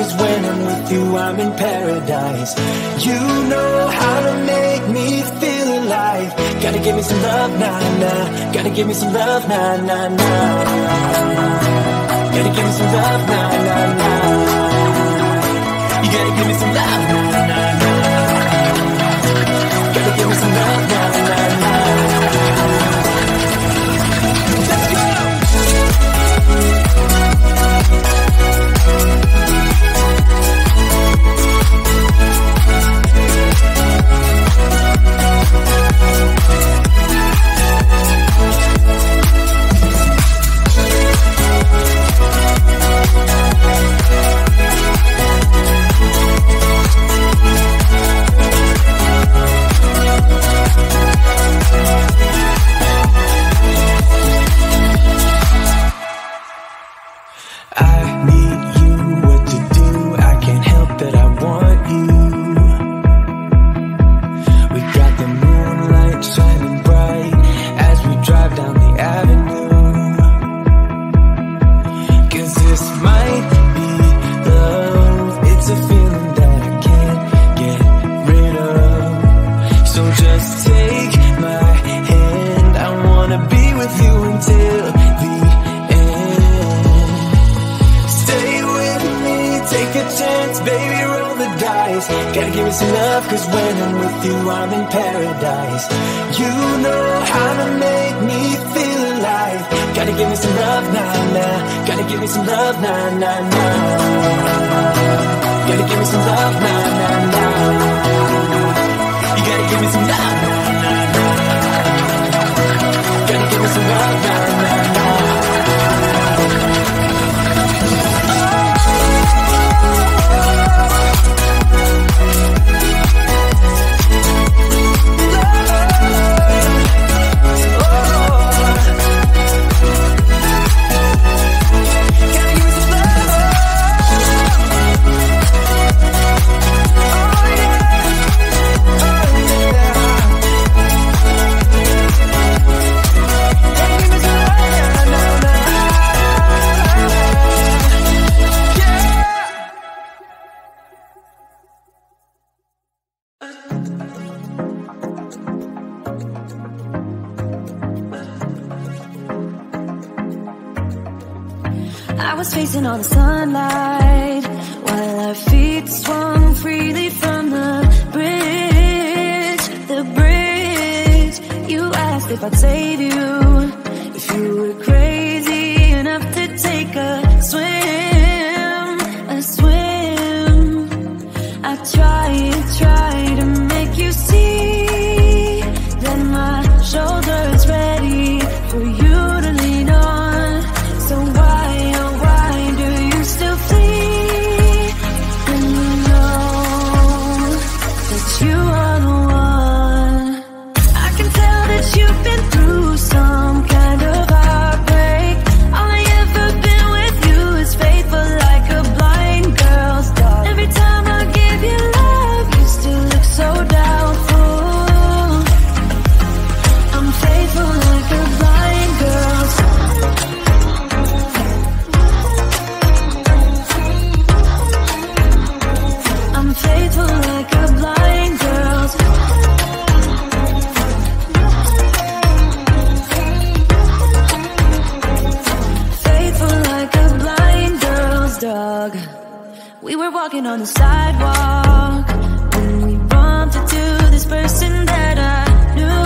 'cause when I'm with you I'm in paradise. You know how to make me feel alive. Gotta give me some love, nah, nah. Gotta give me some love, nah, nah, nah. Gotta give me some love, nah, nah, nah. You gotta give me some love, nah, nah, nah. Gotta give me some love, nah, nah, nah. Let's go! Gotta give me some love, 'cause when I'm with you I'm in paradise. You know how to make me feel alive. Gotta give me some love, nah, nah. Gotta give me some love, nah, nah, nah. Gotta give me some love, nah, nah, nah. You gotta give me some love, nah, nah, nah. Gotta give me some love, nah, nah, nah. I was facing all the sunlight while our feet swung freely from the bridge. The bridge. You asked if I'd save you, if you were crazy enough to take a swim, a swim. I tried to make you see that my shoulder's ready for you to lean on. So why do you still flee when you know that you are the one? I can tell that you've been through some kind of heartbreak. All I ever been with you is faithful like a blind girl's dog. Every time I give you love, you still look so doubtful. I'm faithful like a blind girl's dog. I'm faithful like a blind girl's faithful like a blind girl's dog. We were walking on the sidewalk when we bumped into this person that I knew.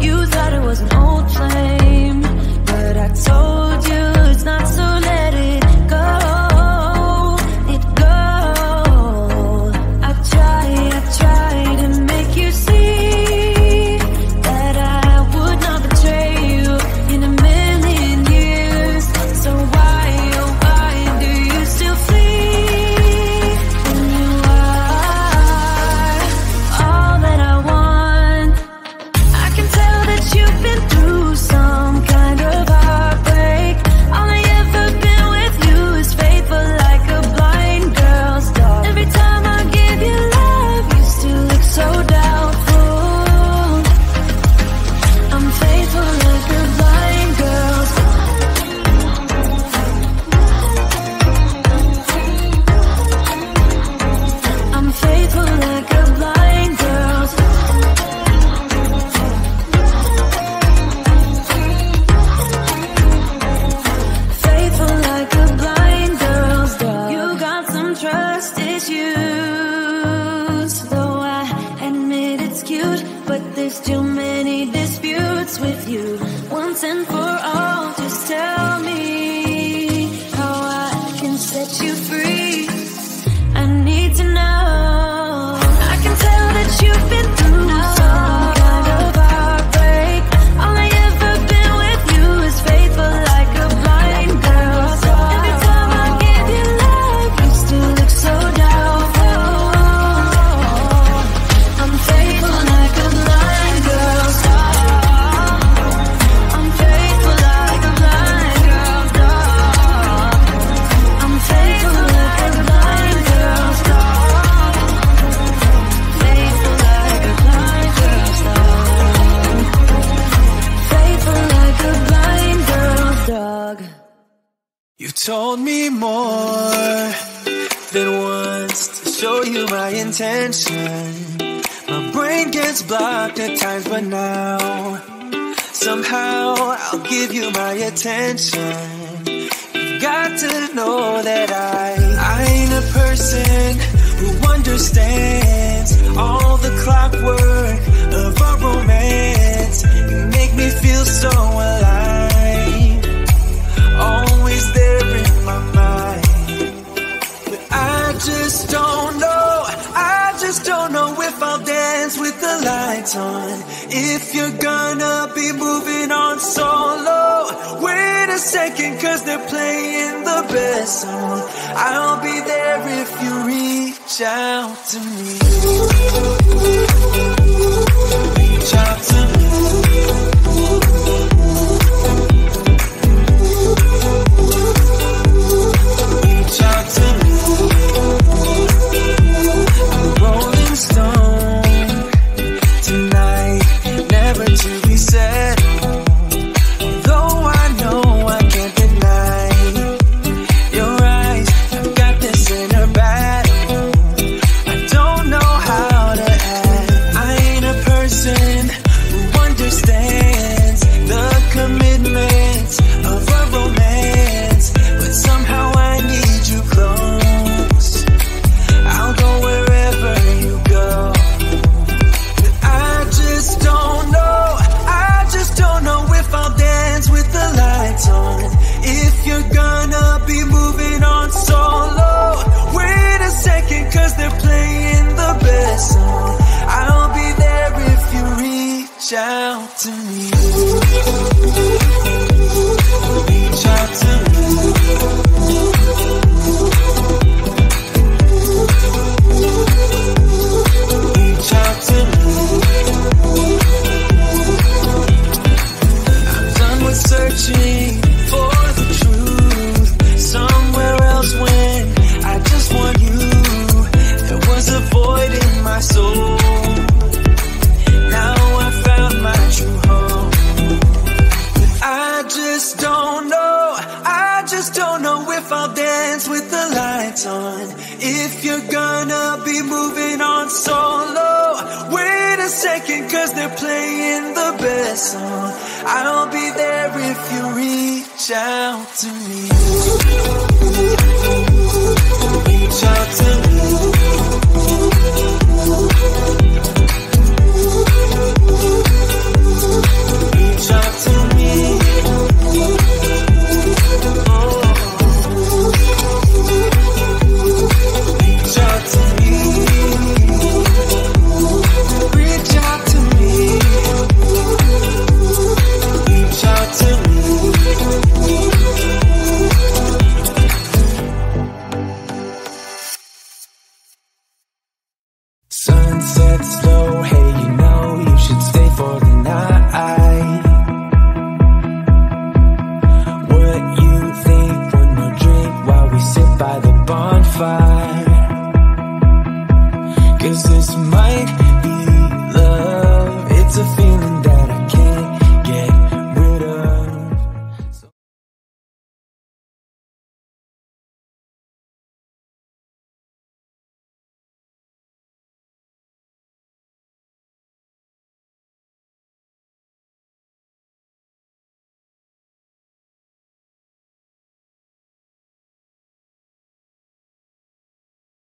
You thought it was an old flame, but I told you it's not, so let it go. I tried to make you see that I would not betray you in a million years. So why do you still flee when you are? set you free. I need to know. I can tell that you've been through some kind of heartbreak. All I ever been with you is faithful like a blind girl. Every time I give you love, you still look so doubtful. I'm faithful like a blind girl. I'm faithful like a blind girl. I'm faithful like a blind girl. Faithful like a blind girl. Faithful like a blind girl's dog. You told me more than once to show you my intention. My brain gets blocked at times, but now somehow I'll give you my attention. You've got to know that I ain't a person who understands all the clockwork of our romance. You make me feel so alive, always there in my mind. But I just don't know, I just don't know if I'll dance with the lights on. If you're gonna be moving on solo, wait a second, cause they're playing the best song. I'll be there if you reach out to me. Reach out to me. Reach out to me. I'm a rolling stone tonight, never to be settled. Though I know I can't deny your eyes, I've got this inner battle. I don't know how to act. I ain't a person who understands the commitments of a romance, but somehow I need you close. I'll go wherever you go. But I just don't know, I just don't know if I'll dance with the lights on. If you're gonna be moving on solo, wait a second, cause they're playing the best song. I'll be there if you reach out to me. Reach out to me. Reach out to me. I'm done with searching for the truth somewhere else when I just want you. There was a void in my soul. Now I found my true home. But I just don't know, I just don't know if I'll dance with the lights on. If you're gonna be moving on solo, wait a second, cause they're playing the best song. I'll be there if you reach out to me.